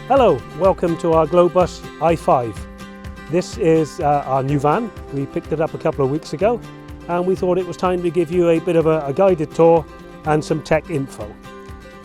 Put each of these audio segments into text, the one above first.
Hello, welcome to our Globebus i5. This is our new van. We picked it up a couple of weeks ago and we thought it was time to give you a bit of a guided tour and some tech info.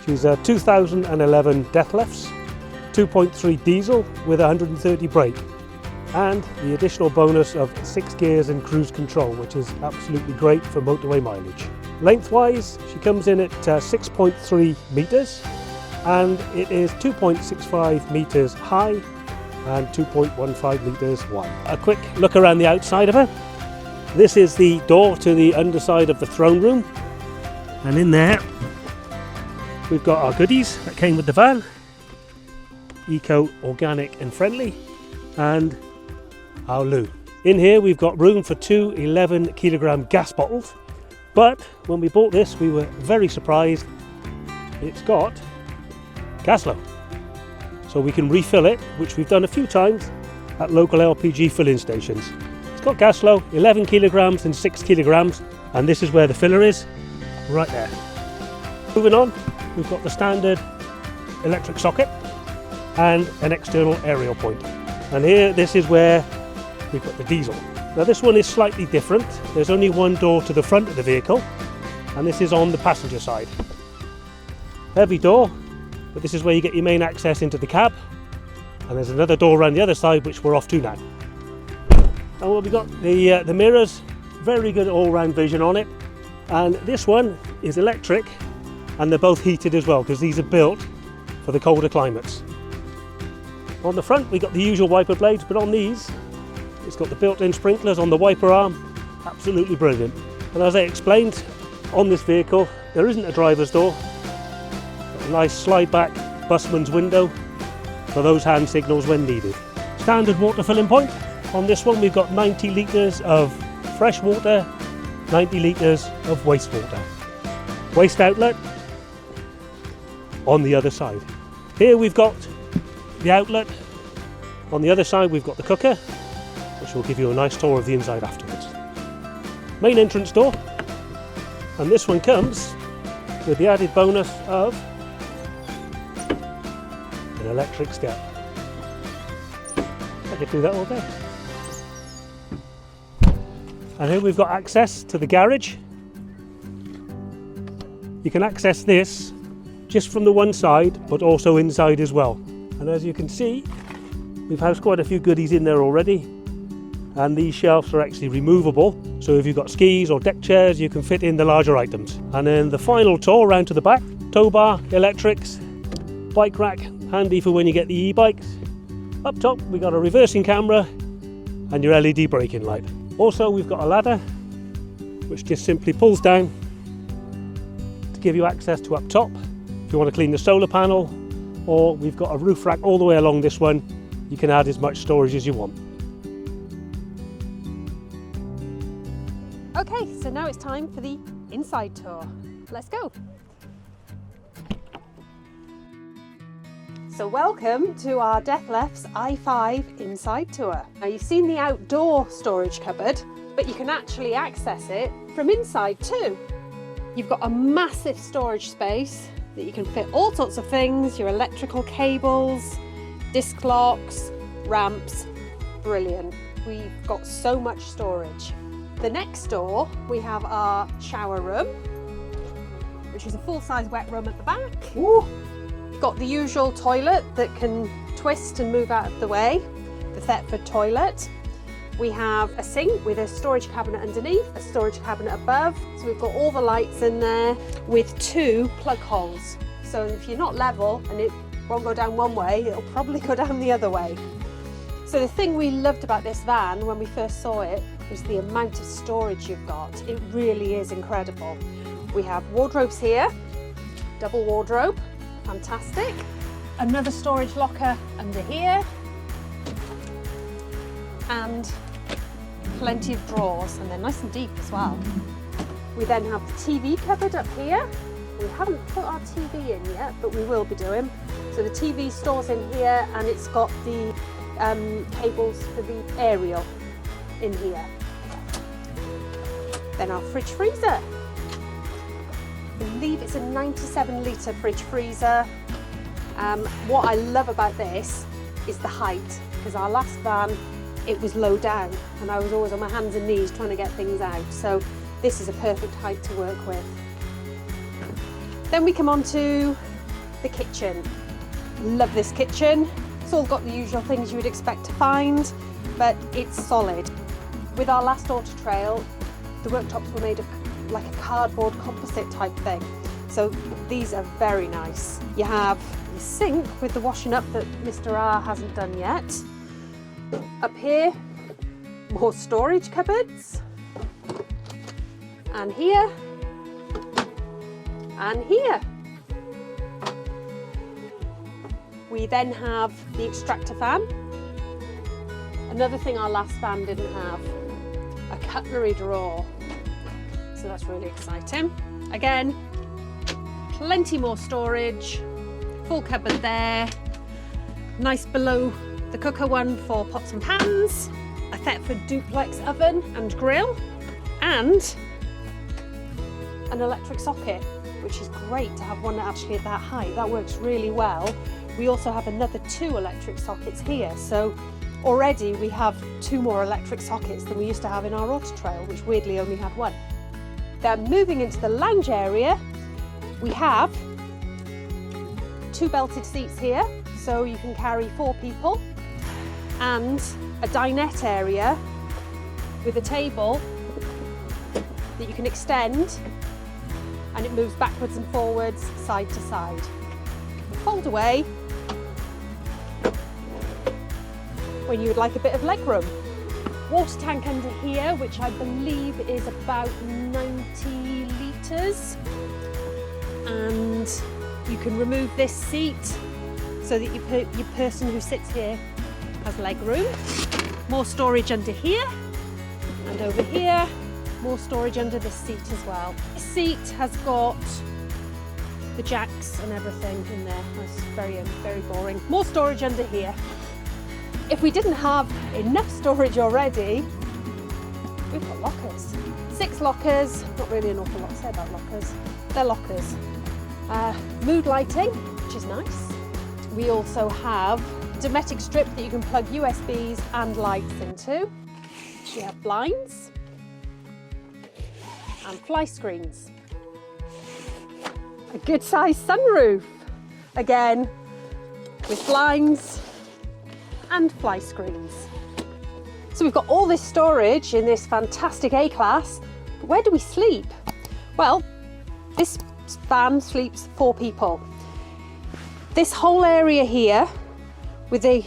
She's a 2011 Dethleffs, 2.3 diesel with 130 brake and the additional bonus of 6 gears and cruise control, which is absolutely great for motorway mileage. Lengthwise, she comes in at 6.3 metres and it is 2.65 metres high and 2.15 metres wide. A quick look around the outside of her. This is the door to the underside of the throne room, and in there we've got our goodies that came with the van. Eco, organic and friendly, and our loo. In here we've got room for 2 11-kilogram gas bottles, but when we bought this we were very surprised. It's got gas flow, so we can refill it, which we've done a few times at local LPG filling stations. It's got gas flow, 11 kilograms and 6 kilograms, and this is where the filler is, right there. Moving on, we've got the standard electric socket and an external aerial point. And here, this is where we've got the diesel. Now this one is slightly different. There's only one door to the front of the vehicle, and this is on the passenger side. Heavy door, but this is where you get your main access into the cab. And there's another door around the other side, which we're off to now. And we've got the mirrors, very good all-round vision on it. And this one is electric, and they're both heated as well, because these are built for the colder climates. On the front, we got the usual wiper blades, but on these, it's got the built-in sprinklers on the wiper arm. Absolutely brilliant. And as I explained, on this vehicle, there isn't a driver's door. A nice slide-back busman's window for those hand signals when needed. Standard water filling point. On this one, we've got 90 litres of fresh water, 90 litres of wastewater. Waste outlet on the other side. Here we've got the outlet. On the other side we've got the cooker, which will give you a nice tour of the inside afterwards. Main entrance door, and this one comes with the added bonus of an electric step. I could do that all day. And here we've got access to the garage. You can access this just from the one side, but also inside as well. And as you can see, we've housed quite a few goodies in there already. And these shelves are actually removable. So if you've got skis or deck chairs, you can fit in the larger items. And then the final tour round to the back, tow bar, electrics, bike rack, handy for when you get the e-bikes. Up top, we got a reversing camera and your LED braking light. Also, we've got a ladder, which just simply pulls down to give you access to up top if you want to clean the solar panel, or we've got a roof rack all the way along this one. You can add as much storage as you want. Okay, so now it's time for the inside tour. Let's go. So welcome to our Dethleffs i5 inside tour. Now you've seen the outdoor storage cupboard, but you can actually access it from inside too. You've got a massive storage space that you can fit all sorts of things, your electrical cables, disc locks, ramps. Brilliant. We've got so much storage. The next door, we have our shower room, which is a full-size wet room at the back. Ooh. Got the usual toilet that can twist and move out of the way, the Thetford toilet. We have a sink with a storage cabinet underneath, a storage cabinet above. So we've got all the lights in there with 2 plug holes. So if you're not level and it won't go down one way, it'll probably go down the other way. So the thing we loved about this van when we first saw it was the amount of storage you've got. It really is incredible. We have wardrobes here, double wardrobe. Fantastic. Another storage locker under here, and plenty of drawers, and they're nice and deep as well. We then have the TV cupboard up here. We haven't put our TV in yet, but we will be doing. So the TV stores in here, and it's got the cables for the aerial in here. Then our fridge freezer. I believe it's a 97 litre fridge freezer, What I love about this is the height, because our last van, it was low down and I was always on my hands and knees trying to get things out. So this is a perfect height to work with. Then we come on to the kitchen. Love this kitchen. It's all got the usual things you would expect to find, but it's solid. With our last Autotrail, the worktops were made of like a cardboard composite type thing. So these are very nice. You have the sink with the washing up that Mr. R hasn't done yet. Up here, more storage cupboards. And here. And here. We then have the extractor fan. Another thing our last van didn't have, a cutlery drawer. So that's really exciting. Again, plenty more storage, full cupboard there, nice below the cooker one for pots and pans, a Thetford duplex oven and grill, and an electric socket, which is great to have one actually at that height. That works really well. We also have another 2 electric sockets here, so already we have 2 more electric sockets than we used to have in our Autotrail, which weirdly only had 1. Then moving into the lounge area, we have 2 belted seats here, so you can carry 4 people, and a dinette area with a table that you can extend, and it moves backwards and forwards, side to side. Fold away when you would like a bit of legroom. Water tank under here, which I believe is about 90 litres. And you can remove this seat so that your person who sits here has legroom. More storage under here, and over here, more storage under this seat as well. This seat has got the jacks and everything in there. That's very boring. More storage under here. If we didn't have enough storage already, we've got lockers. 6 lockers, not really an awful lot to say about lockers. They're lockers. Mood lighting, which is nice. We also have a Dometic strip that you can plug USBs and lights into. We have blinds and fly screens. A good sized sunroof, again with blinds and fly screens. So we've got all this storage in this fantastic A-class, but where do we sleep? Well, this van sleeps 4 people. This whole area here, with the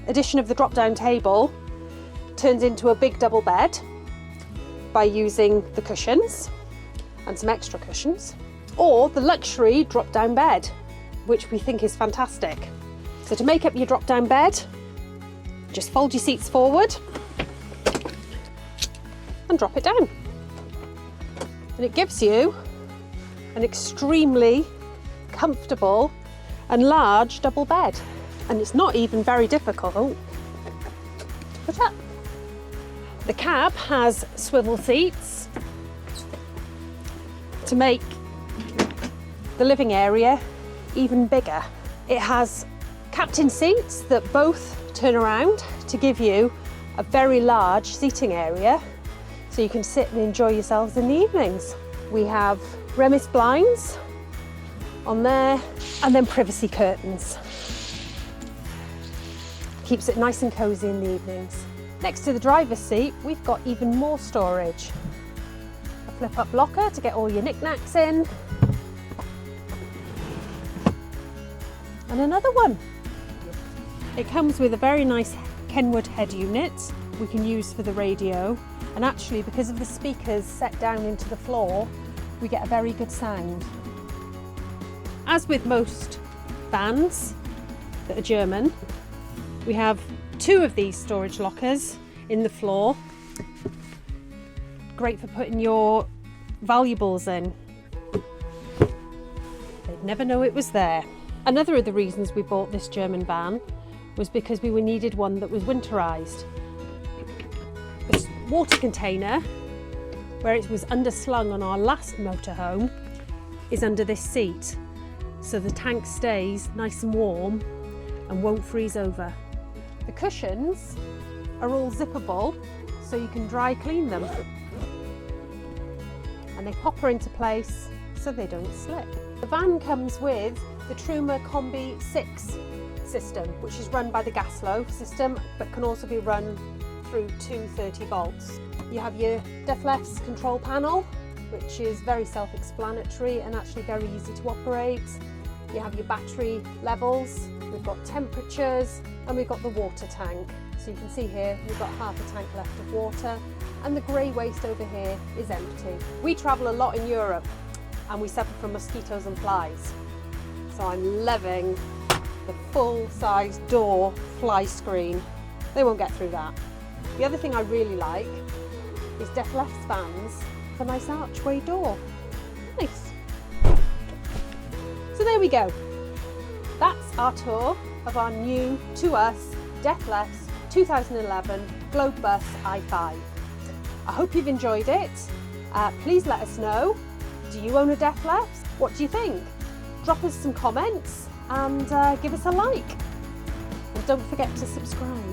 addition of the drop-down table, turns into a big double bed by using the cushions and some extra cushions, or the luxury drop-down bed, which we think is fantastic. So to make up your drop-down bed, just fold your seats forward and drop it down. And it gives you an extremely comfortable and large double bed. And it's not even very difficult to put up. The cab has swivel seats to make the living area even bigger. It has captain seats that both turn around to give you a very large seating area, so you can sit and enjoy yourselves in the evenings. We have Remis blinds on there, and then privacy curtains. Keeps it nice and cosy in the evenings. Next to the driver's seat, we've got even more storage. A flip-up locker to get all your knickknacks in. And another one. It comes with a very nice Kenwood head unit we can use for the radio, and actually because of the speakers set down into the floor, we get a very good sound. As with most vans that are German, we have 2 of these storage lockers in the floor. Great for putting your valuables in. They'd never know it was there. Another of the reasons we bought this German van was because we needed one that was winterised. This water container, where it was underslung on our last motorhome, is under this seat. so the tank stays nice and warm and won't freeze over. The cushions are all zippable, so you can dry clean them. And they popper into place so they don't slip. The van comes with the Truma Combi 6 system, which is run by the gas flow system, but can also be run through 230 volts. You have your Dethleffs control panel, which is very self-explanatory and actually very easy to operate. You have your battery levels, we've got temperatures, and we've got the water tank. So you can see here, we've got half a tank left of water, and the grey waste over here is empty. We travel a lot in Europe, and we suffer from mosquitoes and flies. So I'm loving the full-size door fly screen. They won't get through that. The other thing I really like is Dethleffs vans with a nice archway door. Nice. So there we go. That's our tour of our new, to us, Dethleffs 2011 Globebus i5. I hope you've enjoyed it. Please let us know. Do you own a Dethleffs? What do you think? Drop us some comments and give us a like. And don't forget to subscribe.